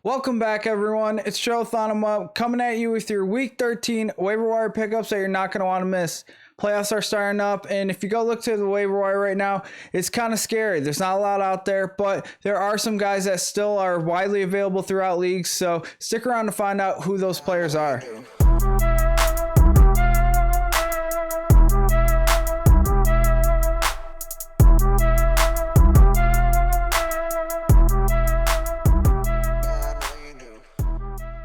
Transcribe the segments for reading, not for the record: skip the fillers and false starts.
Welcome back, everyone. It's Joe Thonema coming at you with your Week 13 waiver wire pickups that you're not going to want to miss. Playoffs are starting up, and if you go look to the waiver wire right now, it's kind of scary. There's not a lot out there, but there are some guys that still are widely available throughout leagues, so stick around to find out who those players are.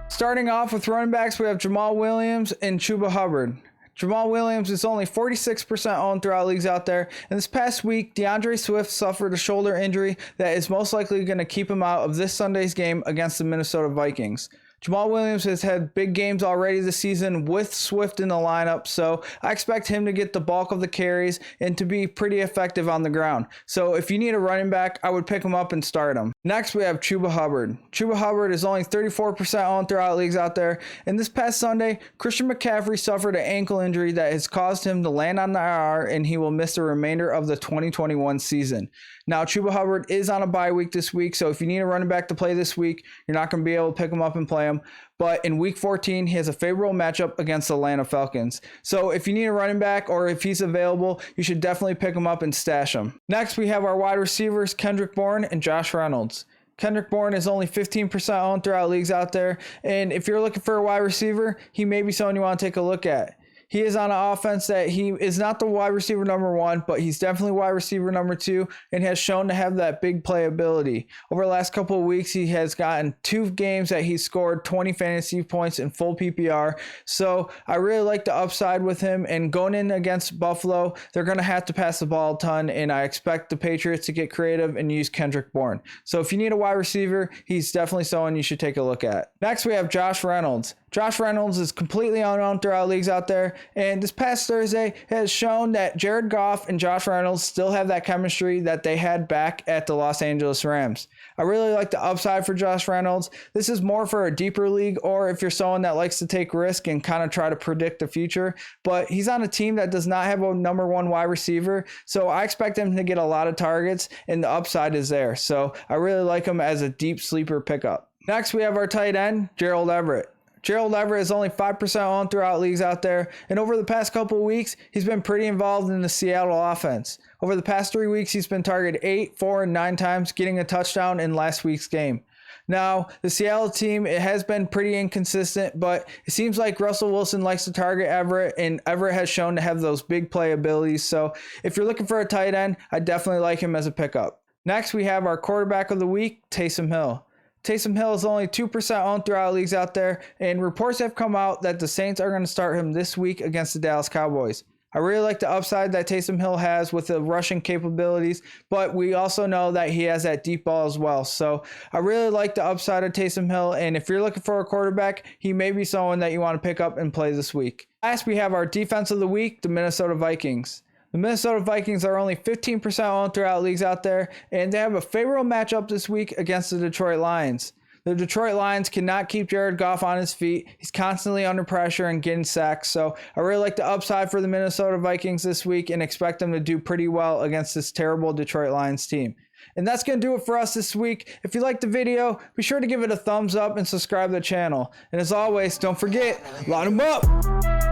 Starting off with running backs, we have Jamal Williams and Chuba Hubbard. Jamal Williams is only 46% owned throughout leagues out there. And this past week, DeAndre Swift suffered a shoulder injury that is most likely going to keep him out of this Sunday's game against the Minnesota Vikings. Jamal Williams has had big games already this season with Swift in the lineup, so I expect him to get the bulk of the carries and to be pretty effective on the ground. So if you need a running back, I would pick him up and start him. Next, we have Chuba Hubbard. Chuba Hubbard is only 34% owned throughout leagues out there, and this past Sunday, Christian McCaffrey suffered an ankle injury that has caused him to land on the IR, and he will miss the remainder of the 2021 season. Now, Chuba Hubbard is on a bye week this week, so if you need a running back to play this week, you're not going to be able to pick him up and play him. But in week 14, he has a favorable matchup against the Atlanta Falcons. So if you need a running back or if he's available, you should definitely pick him up and stash him. Next, we have our wide receivers, Kendrick Bourne and Josh Reynolds. Kendrick Bourne is only 15% owned throughout leagues out there. And if you're looking for a wide receiver, he may be someone you want to take a look at. He is on an offense that he is not the wide receiver number one, but he's definitely wide receiver number two and has shown to have that big playability. Over the last couple of weeks, he has gotten 2 games that he's scored 20 fantasy points in full PPR. So I really like the upside with him, and going in against Buffalo, they're going to have to pass the ball a ton, and I expect the Patriots to get creative and use Kendrick Bourne. So if you need a wide receiver, he's definitely someone you should take a look at. Next, we have Josh Reynolds. Josh Reynolds is completely unknown throughout leagues out there, and this past Thursday has shown that Jared Goff and Josh Reynolds still have that chemistry that they had back at the Los Angeles Rams. I really like the upside for Josh Reynolds. This is more for a deeper league, or if you're someone that likes to take risk and kind of try to predict the future, but he's on a team that does not have a number one wide receiver, so I expect him to get a lot of targets, and the upside is there. So I really like him as a deep sleeper pickup. Next, we have our tight end, Gerald Everett. Gerald Everett is only 5% owned throughout leagues out there, and over the past couple of weeks, he's been pretty involved in the Seattle offense. Over the past 3 weeks, he's been targeted 8, 4, and 9 times, getting a touchdown in last week's game. Now, the Seattle team, it has been pretty inconsistent, but it seems like Russell Wilson likes to target Everett, and Everett has shown to have those big play abilities. So if you're looking for a tight end, I definitely like him as a pickup. Next, we have our quarterback of the week, Taysom Hill. Taysom Hill is only 2% owned throughout leagues out there, and reports have come out that the Saints are going to start him this week against the Dallas Cowboys. I really like the upside that Taysom Hill has with the rushing capabilities, but we also know that he has that deep ball as well. So I really like the upside of Taysom Hill, and if you're looking for a quarterback, he may be someone that you want to pick up and play this week. Last, we have our defense of the week, the Minnesota Vikings. The Minnesota Vikings are only 15% owned throughout leagues out there, and they have a favorable matchup this week against the Detroit Lions. The Detroit Lions cannot keep Jared Goff on his feet. He's constantly under pressure and getting sacked, so I really like the upside for the Minnesota Vikings this week and expect them to do pretty well against this terrible Detroit Lions team. And that's going to do it for us this week. If you liked the video, be sure to give it a thumbs up and subscribe to the channel. And as always, don't forget, line them up!